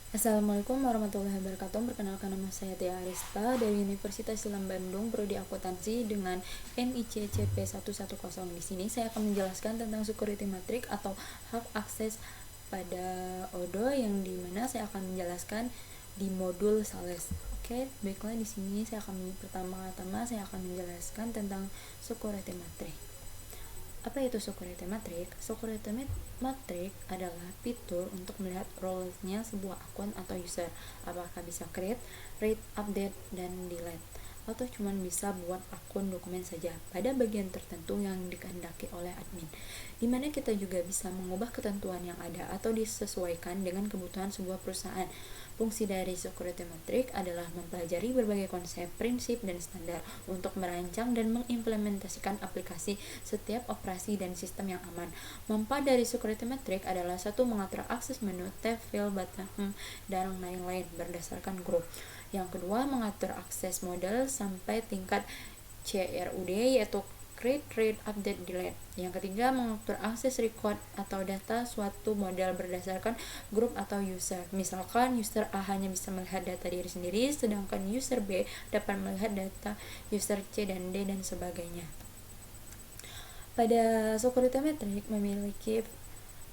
Assalamualaikum warahmatullahi wabarakatuh. Perkenalkan, nama saya Tia Arista dari Universitas Islam Bandung, Prodi Akuntansi dengan NICCP 110. Di sini saya akan menjelaskan tentang security matrix atau hak akses pada ODO, yang dimana saya akan menjelaskan di modul sales. Oke, baiklah, di sini saya akan pertama-tama saya akan menjelaskan tentang security matrix. Apa itu security matrix? Security matrix adalah fitur untuk melihat role-nya sebuah akun atau user. Apakah bisa create, read, update, dan delete, atau cuma bisa buat akun dokumen saja pada bagian tertentu yang dikehendaki oleh admin, dimana kita juga bisa mengubah ketentuan yang ada atau disesuaikan dengan kebutuhan sebuah perusahaan. Fungsi dari security matrix adalah mempelajari berbagai konsep, prinsip, dan standar untuk merancang dan mengimplementasikan aplikasi, setiap operasi, dan sistem yang aman. Manfaat dari security matrix adalah: satu, mengatur akses menu, tab, file, button, dan lain-lain berdasarkan grup. Yang kedua, mengatur akses model sampai tingkat CRUD, yaitu create, read, update, delete. Yang ketiga, mengatur akses record atau data suatu model berdasarkan grup atau user. Misalkan user A hanya bisa melihat data diri sendiri, sedangkan user B dapat melihat data user C dan D, dan sebagainya. Pada security matrix memiliki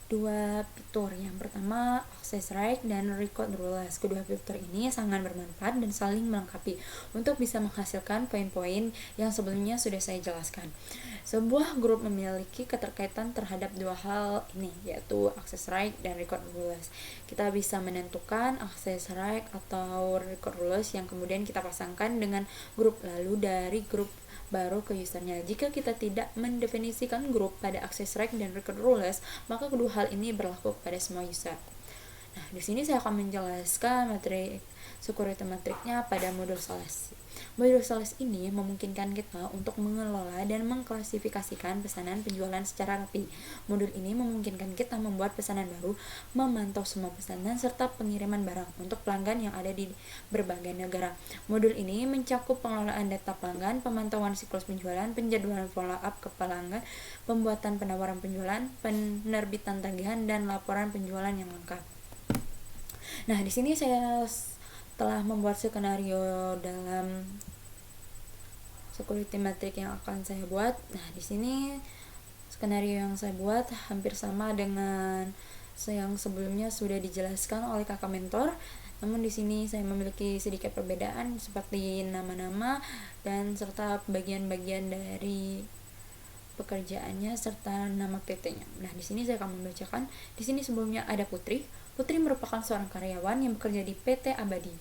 dua fitur. Yang pertama, access right dan record rules. Kedua fitur ini sangat bermanfaat dan saling melengkapi untuk bisa menghasilkan poin-poin yang sebelumnya sudah saya jelaskan. Sebuah grup memiliki keterkaitan terhadap dua hal ini, yaitu access right dan record rules. Kita bisa menentukan access right atau record rules yang kemudian kita pasangkan dengan grup, lalu dari grup baru ke usernya. Jika kita tidak mendefinisikan grup pada access right dan record rules, maka kedua hal ini berlaku kepada semua user. Nah, di sini saya akan menjelaskan materi security matrix-nya pada modul sales. Modul sales ini memungkinkan kita untuk mengelola dan mengklasifikasikan pesanan penjualan secara rapi. Modul ini memungkinkan kita membuat pesanan baru, memantau semua pesanan, serta pengiriman barang untuk pelanggan yang ada di berbagai negara. Modul ini mencakup pengelolaan data pelanggan, pemantauan siklus penjualan, penjadwalan follow up ke pelanggan, pembuatan penawaran penjualan, penerbitan tagihan, dan laporan penjualan yang lengkap. Nah, di sini saya telah membuat skenario dalam security matrix yang akan saya buat. Nah, di sini skenario yang saya buat hampir sama dengan yang sebelumnya sudah dijelaskan oleh kakak mentor. Namun di sini saya memiliki sedikit perbedaan seperti nama-nama dan serta bagian-bagian dari pekerjaannya serta nama PT-nya. Nah, di sini saya akan membacakan. Di sini sebelumnya ada Putri. Putri merupakan seorang karyawan yang bekerja di PT Abadi.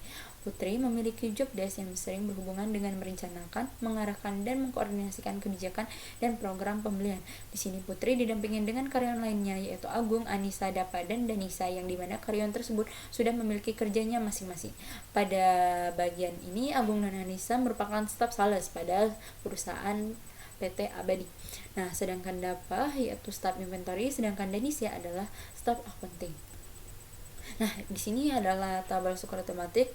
Putri memiliki job desk yang sering berhubungan dengan merencanakan, mengarahkan, dan mengkoordinasikan kebijakan dan program pembelian. Di sini Putri didampingi dengan karyawan lainnya, yaitu Agung, Anissa, Dapa, dan Danisa, yang dimana karyawan tersebut sudah memiliki kerjanya masing-masing. Pada bagian ini, Agung dan Anissa merupakan staf sales pada perusahaan PT Abadi. Nah, sedangkan Dapa yaitu staf inventory, sedangkan Danisia adalah staf accounting. Nah, di sini adalah tabel security matrix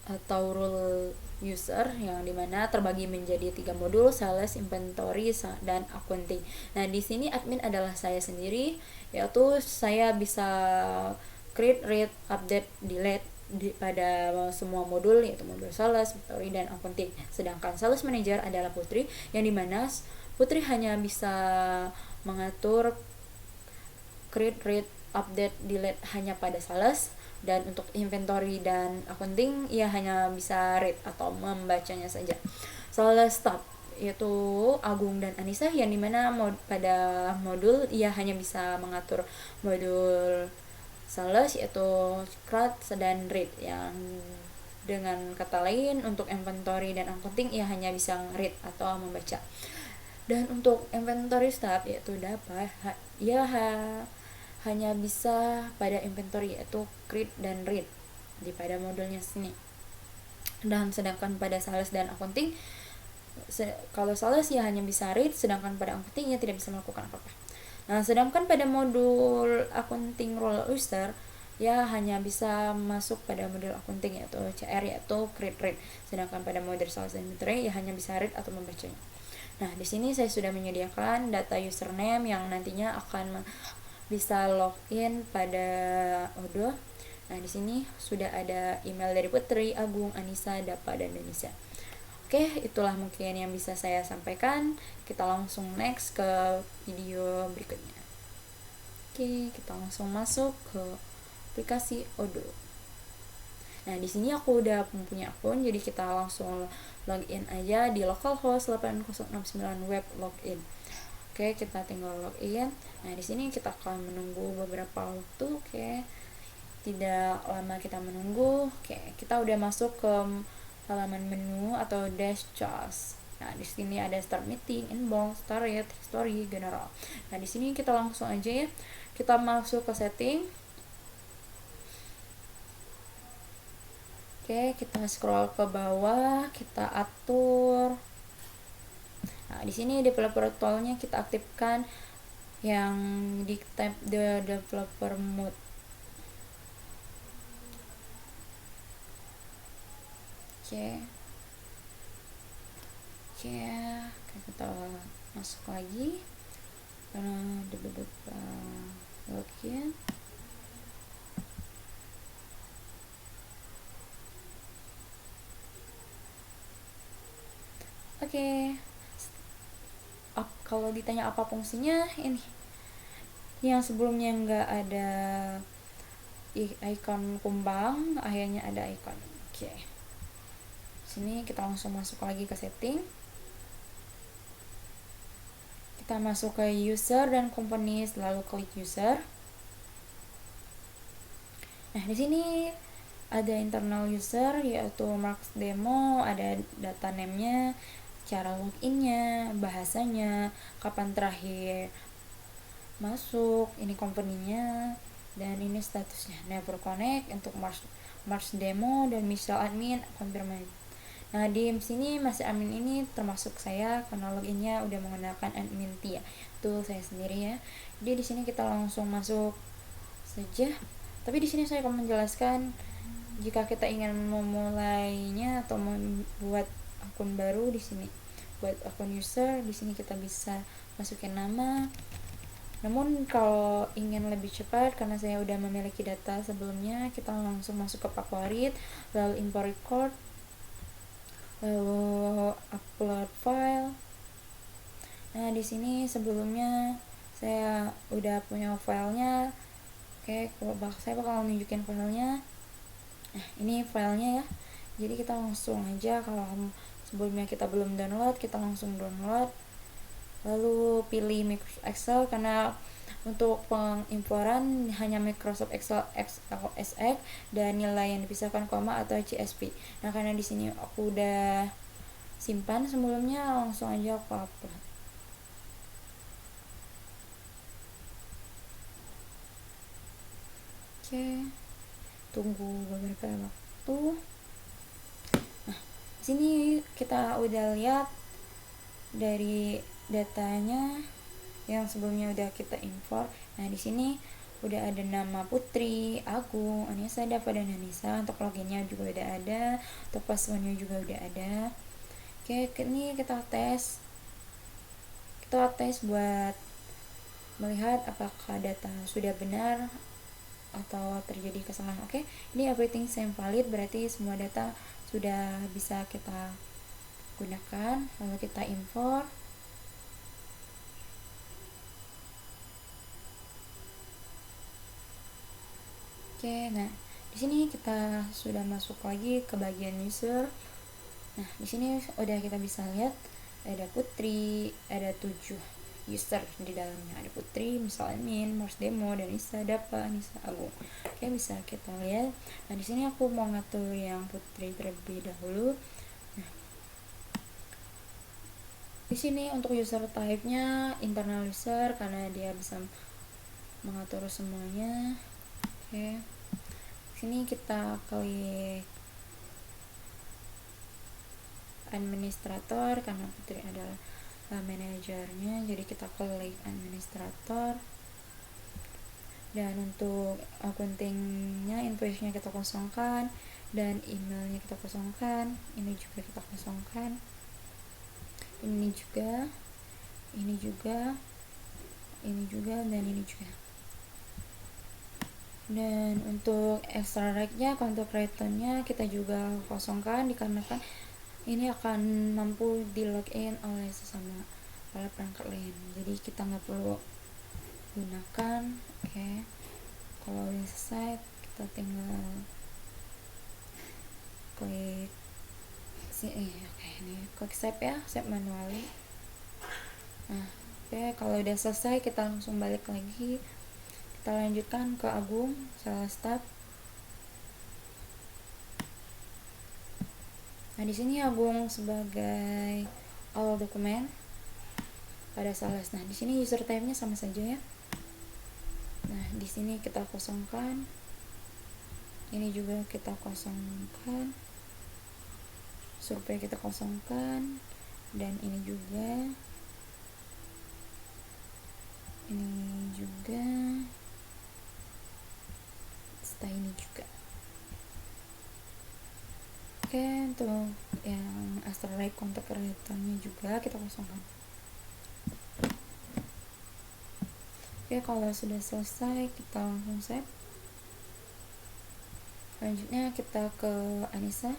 atau rule user, yang dimana terbagi menjadi 3 modul: sales, inventory, dan accounting. Nah, di sini admin adalah saya sendiri, yaitu saya bisa create, read, update, delete pada semua modul, yaitu modul sales, inventory, dan accounting. Sedangkan sales manager adalah Putri, yang dimana Putri hanya bisa mengatur create, read, update, delete hanya pada sales, dan untuk inventory dan accounting ia hanya bisa read atau membacanya saja. Sales staff yaitu Agung dan Anissa, yang dimana pada modul ia hanya bisa mengatur modul sales yaitu create dan read, yang dengan kata lain untuk inventory dan accounting ia hanya bisa read atau membaca. Dan untuk inventory staff yaitu dapat ia hanya bisa pada inventory yaitu create dan read di pada modulnya sini. Dan sedangkan pada sales dan accounting, kalau sales ia hanya bisa read, sedangkan pada accounting ia tidak bisa melakukan apa-apa. Nah, sedangkan pada modul accounting role user ya hanya bisa masuk pada modul accounting yaitu CR, yaitu create, read, sedangkan pada modul sales dan inventory ia hanya bisa read atau membacanya. Nah, di sini saya sudah menyediakan data username yang nantinya akan bisa login pada ODO. Nah, di sini sudah ada email dari Putri, Agung, Anissa, Dapa, dan Denisa. Oke, itulah mungkin yang bisa saya sampaikan. Kita langsung next ke video berikutnya. Oke, kita langsung masuk ke aplikasi Odoo. Nah, di sini aku udah mempunyai akun, jadi kita langsung login aja di localhost 8069 web login. Oke, kita tinggal login. Nah, di sini kita akan menunggu beberapa waktu. Oke, tidak lama kita menunggu. Oke, kita udah masuk ke halaman menu atau dash charts. Nah, di sini ada start meeting, inbox, start, history, general. Nah, di sini kita langsung aja ya. Kita masuk ke setting. Oke, kita scroll ke bawah, kita atur. Nah, di sini developer toolnya kita aktifkan yang di tab the developer mode. Oke, kita masuk lagi karena beberapa login. Oke, kalau ditanya apa fungsinya, ini yang sebelumnya nggak ada icon kumbang, akhirnya ada icon. Oke, sini kita langsung masuk lagi ke setting. Kita masuk ke user dan company, lalu klik user. Nah, di sini ada internal user yaitu Marks Demo, ada data name-nya, cara login-nya, bahasanya, kapan terakhir masuk, ini company-nya, dan ini statusnya never connect untuk Mars Demo dan misal admin confirm. Nah, di sini masih admin ini termasuk saya karena loginnya udah menggunakan admin Tia. Itu saya sendiri ya. Jadi di sini kita langsung masuk saja. Tapi di sini saya akan menjelaskan jika kita ingin memulainya atau membuat akun baru di sini. Buat akun user di sini kita bisa masukin nama. Namun kalau ingin lebih cepat karena saya udah memiliki data sebelumnya, kita langsung masuk ke favorit, lalu import record, lalu upload file. Nah, di sini sebelumnya saya udah punya filenya. Oke, saya bakal nunjukin filenya. Nah, ini filenya ya. Jadi kita langsung aja, kalau sebelumnya kita belum download, kita langsung download. Lalu pilih Microsoft Excel karena untuk pengimportan hanya Microsoft Excel XLSX dan nilai yang dipisahkan koma atau CSV. Nah, karena di sini aku udah simpan sebelumnya, langsung aja aku upload. Oke, tunggu beberapa waktu. Nah, di sini kita udah lihat dari datanya yang sebelumnya udah kita import. Nah, di sini udah ada nama Putri, Agung, Anissa, Dapa, dan Anissa. Untuk loginnya juga udah ada, untuk passwordnya juga udah ada. Oke, ini kita tes buat melihat apakah data sudah benar atau terjadi kesalahan. Oke, ini everything same valid, berarti semua data sudah bisa kita gunakan. Lalu kita import. Oke, nah di sini kita sudah masuk lagi ke bagian user. Nah, di sini udah kita bisa lihat ada Putri, ada 7 user di dalamnya. Ada Putri, misal admin, Mars Demo, dan Isa, Dapa, Anissa, Agung. Oke, bisa kita lihat. Nah, di sini aku mau ngatur yang Putri terlebih dahulu. Nah, di sini untuk user type-nya internal user karena dia bisa mengatur semuanya. Oke, sini kita klik administrator karena Putri adalah manajernya, jadi kita klik administrator. Dan untuk accountingnya, invoice-nya kita kosongkan, dan emailnya kita kosongkan, ini juga kita kosongkan, ini juga, dan ini juga. Dan untuk extra right-nya, kontak return-nya kita juga kosongkan dikarenakan ini akan mampu di login oleh sesama oleh perangkat lain, jadi kita nggak perlu gunakan. Oke. Kalau udah selesai kita tinggal klik oke, ini klik save ya, save manually. Nah, oke, kalau udah selesai kita langsung balik lagi, kita lanjutkan ke Agung, salah start. Nah, di sini Agung sebagai all dokumen pada salah. Nah, di sini user type-nya sama saja ya. Nah, di sini kita kosongkan. Ini juga kita kosongkan. Survei kita kosongkan, dan ini juga. Ini juga. Setelah ini juga. Oke, untuk yang asteroid kontak return-nya juga kita kosongkan. Oke, kalau sudah selesai kita langsung save. Selanjutnya kita ke Anissa.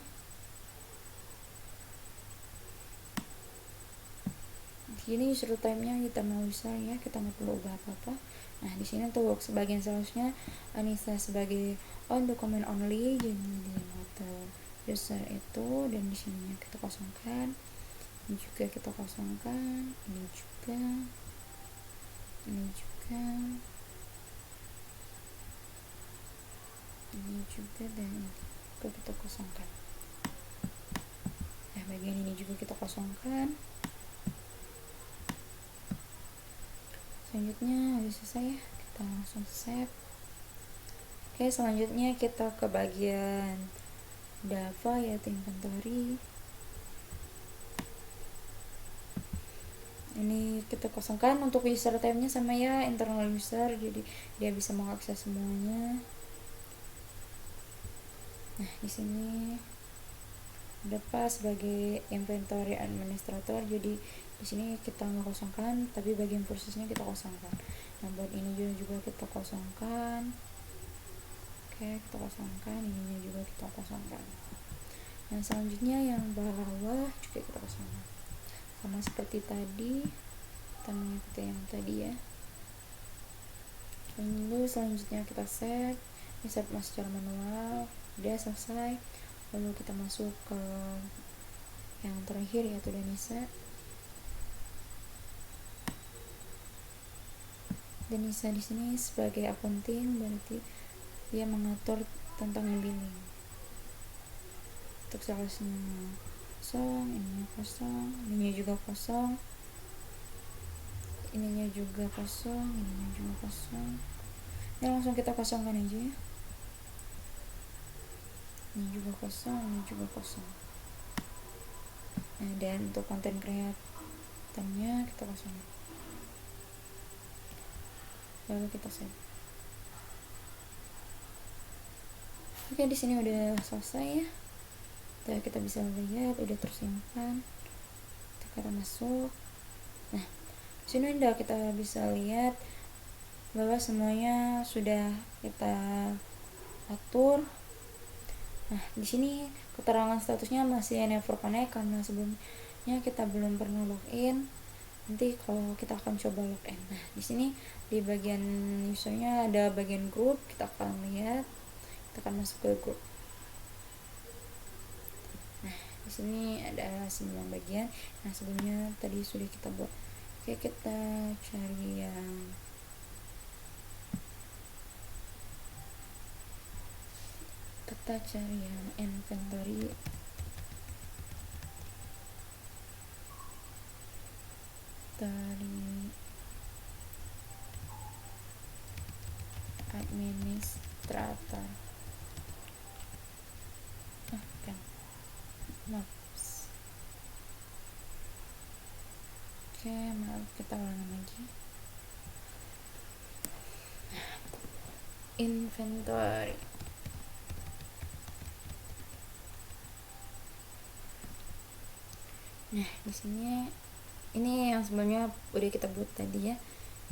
Ini user time-nya kita mau besar ya, kita nggak perlu ubah apa-apa. Nah, di sini untuk sebagian seharusnya Anissa sebagai on document only, jadi di mata user itu, dan di sininya kita kosongkan. Ini juga kita kosongkan, ini juga, ini juga, ini juga, dan ini juga kita kosongkan. Nah, bagian ini juga kita kosongkan. Selanjutnya udah selesai ya, kita langsung save. Oke, selanjutnya kita ke bagian Java, yaitu inventory. Ini kita kosongkan untuk user type-nya sama ya, internal user, jadi dia bisa mengakses semuanya. Nah, di sini Java sebagai inventory administrator, jadi di sini kita nggak kosongkan, tapi bagian prosesnya kita kosongkan. Nah, buat ini juga kita kosongkan. Oke, kita kosongkan, ininya juga kita kosongkan. Nah, selanjutnya yang bawah juga kita kosongkan, sama seperti tadi, kita mengikuti yang tadi ya. Lalu selanjutnya kita save, ini save secara manual. Udah selesai, lalu kita masuk ke yang terakhir yaitu Danisa. Danisa di sini sebagai accounting, berarti dia mengatur tentang billing. Untuk salesnya kosong, ininya kosong, ininya juga kosong, ininya juga kosong, ininya juga kosong. Ini langsung kita kosongkan aja ya. Ini juga kosong, ini juga kosong. Nah, dan untuk konten kreatornya kita kosongin. Lalu kita save. Oke, di sini udah selesai ya. Kita bisa lihat udah tersimpan. Kita masuk. Nah, sini udah kita bisa lihat bahwa semuanya sudah kita atur. Nah, di sini keterangan statusnya masih never connect karena sebelumnya kita belum pernah login. Nanti kalau kita akan coba login. Nah, di sini di bagian usernya ada bagian grup, kita akan lihat, kita akan masuk ke grup. Nah, di sini ada 9 bagian. Nah, sebelumnya tadi sudah kita buat. Oke, kita cari yang inventory. Dari administrator. Kan. Maps. Oke, maaf, kita ulangi lagi. Inventory. Nah, di sini ini yang sebelumnya udah kita buat tadi ya,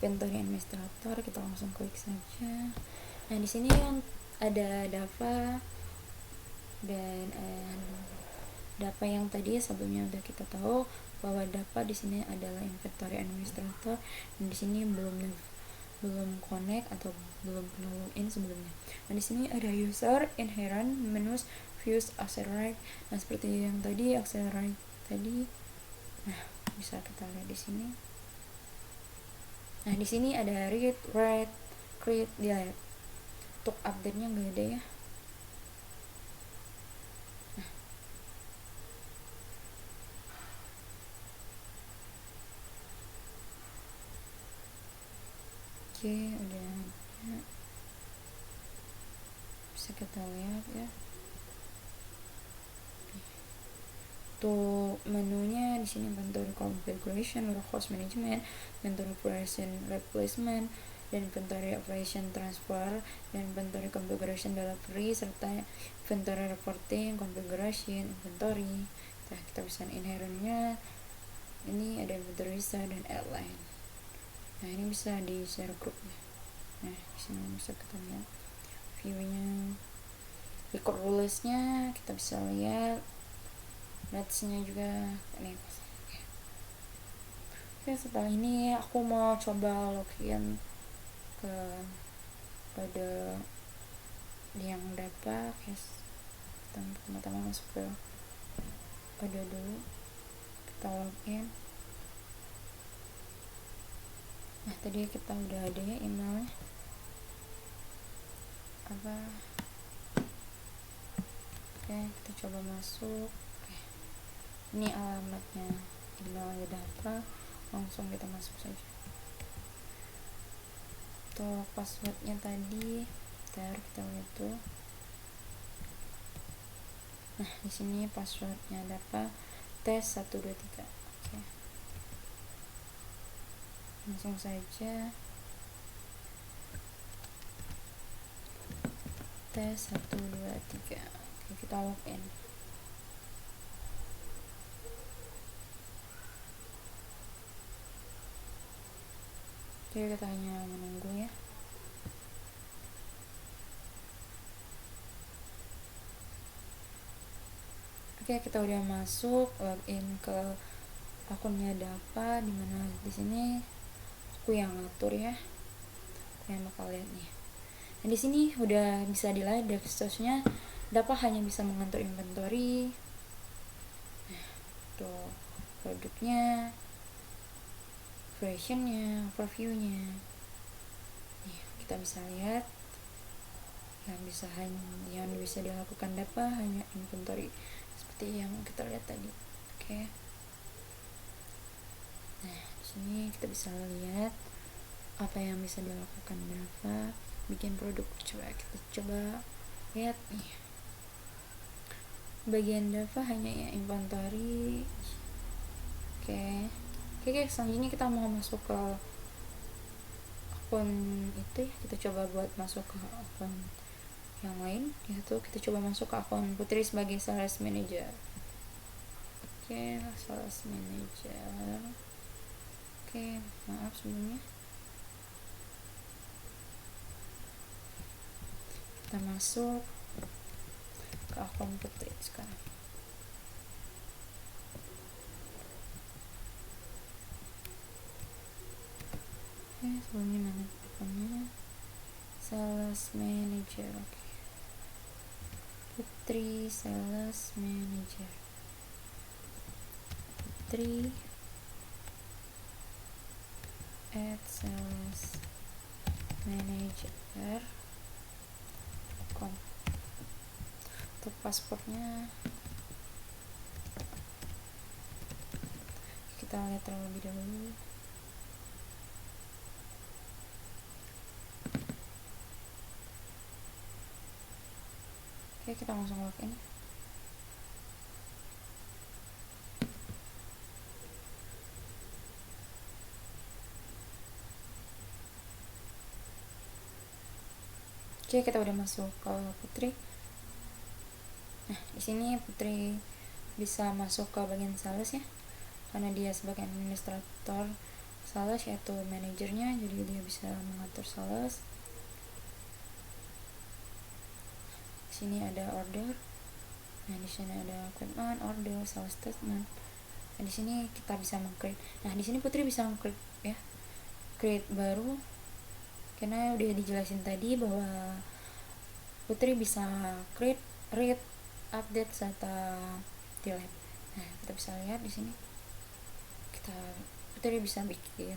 inventory administrator. Kita langsung klik saja. Nah, di sini ada Dava dan Dava yang tadi sebelumnya udah kita tahu bahwa Dava di sini adalah inventory administrator, dan di sini belum connect atau belum pernah login sebelumnya. Nah, di sini ada user, inherent, menus, views, accelerate. Nah, seperti yang tadi accelerate tadi. Nah, bisa kita lihat di sini. Nah, di sini ada read, write, create, delete. Untuk update-nya nggak ada ya. Oke, udah ada. Bisa kita lihat ya. Untuk menunya di sini inventory configuration, warehouse management, inventory operation replacement, dan inventory operation transfer, dan inventory configuration delivery, serta inventory reporting, configuration, inventory. Nah, kita bisa inherentnya ini ada inventory list dan airline. Nah, ini bisa di share group ya. Nah, di sini bisa kita lihat view-nya. Record rules-nya kita bisa lihat, notes-nya juga nih. Oke, setelah ini aku mau coba login ke pada yang dapat guys. Kita pertama-tama masuk ke pada dulu, kita login. Nah, tadi kita udah ada ya emailnya apa. Oke, kita coba masuk. Oke, ini alamatnya emailnya dapat, langsung kita masuk saja. Untuk passwordnya tadi kita lihat tuh. Nah, di sini passwordnya dapat tes 123. Oke, langsung saja tes 123. Oke, kita login. Oke, kita hanya menunggu ya. Oke, kita udah masuk, login ke akunnya Dava, dimana di sini aku yang ngatur ya. Aku yang bakal lihat nih. Nah, di sini udah bisa dilihat dashboardnya. Dava hanya bisa mengatur inventory, tuh produknya, versionnya, overviewnya. Nih, kita bisa lihat yang bisa dilakukan Dava hanya inventory seperti yang kita lihat tadi. Oke. Nah, di sini kita bisa lihat apa yang bisa dilakukan Dava bikin produk. Coba lihat nih. Bagian Dava hanya ya inventory. Oke, selanjutnya kita mau masuk ke akun itu ya. Kita coba buat masuk ke akun yang lain, yaitu kita coba masuk ke akun Putri sebagai sales manager. Oke, sales manager. Oke, maaf sebelumnya. Kita masuk ke akun Putri sekarang. Oke, sebelumnya mana akunnya? Sales manager. Oke, Putri sales manager. Putri @sales manager.com. Untuk pasportnya kita lihat terlebih dahulu. Oke, kita langsung login. Oke, kita udah masuk ke Putri. Nah, di sini Putri bisa masuk ke bagian sales ya, karena dia sebagai administrator sales yaitu manajernya, jadi dia bisa mengatur sales. sini ada order. Nah, di sini ada equipment, order, sales statement. Nah, di sini kita bisa meng-create. Nah, di sini Putri bisa meng-create ya. Create baru. Karena udah dijelasin tadi bahwa Putri bisa create, read, update serta delete. Nah, kita bisa lihat di sini. Putri bisa bikin.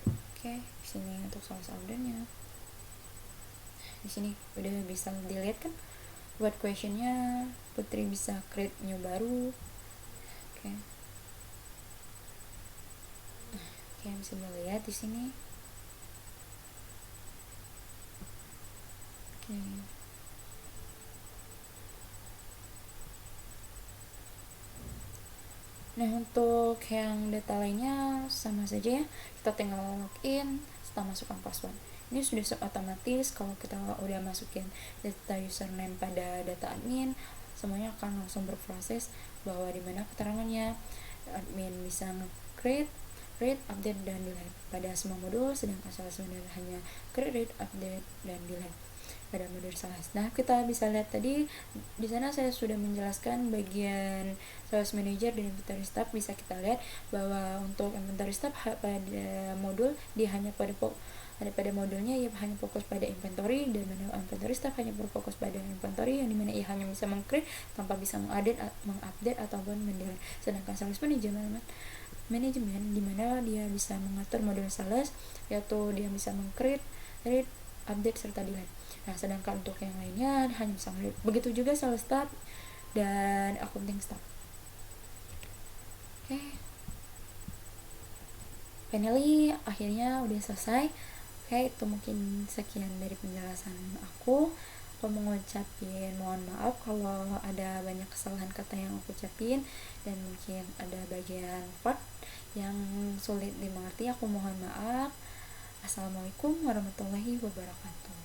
Oke, di sini untuk sales ordernya. Di sini udah bisa dilihat kan buat questionnya. Putri bisa create new baru. Oke, bisa dilihat di sini. Oke. Nah, untuk yang data lainnya sama saja ya, kita tinggal login setelah masukkan password. Ini sudah otomatis. Kalau kita udah masukin data username pada data admin, semuanya akan langsung berproses, bahwa dimana keterangannya admin bisa nge-create, read, update, dan delete pada semua modul, sedangkan sales manager hanya create, read, update, dan delete pada modul sales. Nah, kita bisa lihat tadi di sana saya sudah menjelaskan bagian sales manager dan inventory staff. Bisa kita lihat bahwa untuk inventory staff pada modul dia hanya pada modulnya ia hanya fokus pada inventory, dan mana inventory staff hanya berfokus pada inventory, yang dimana ia hanya bisa meng-create tanpa bisa mengupdate ataupun mendelete. Sedangkan sales manajemen dimana dia bisa mengatur modul sales, yaitu dia bisa meng-create, read, update, serta delete. Nah, sedangkan untuk yang lainnya hanya bisa melihat. Begitu juga sales staff dan accounting staff. Oke. Finally, akhirnya udah selesai. Oke, itu mungkin sekian dari penjelasan aku. Aku mengucapin mohon maaf kalau ada banyak kesalahan kata yang aku ucapin, dan mungkin ada bagian part yang sulit dimengerti. Aku mohon maaf. Assalamualaikum warahmatullahi wabarakatuh.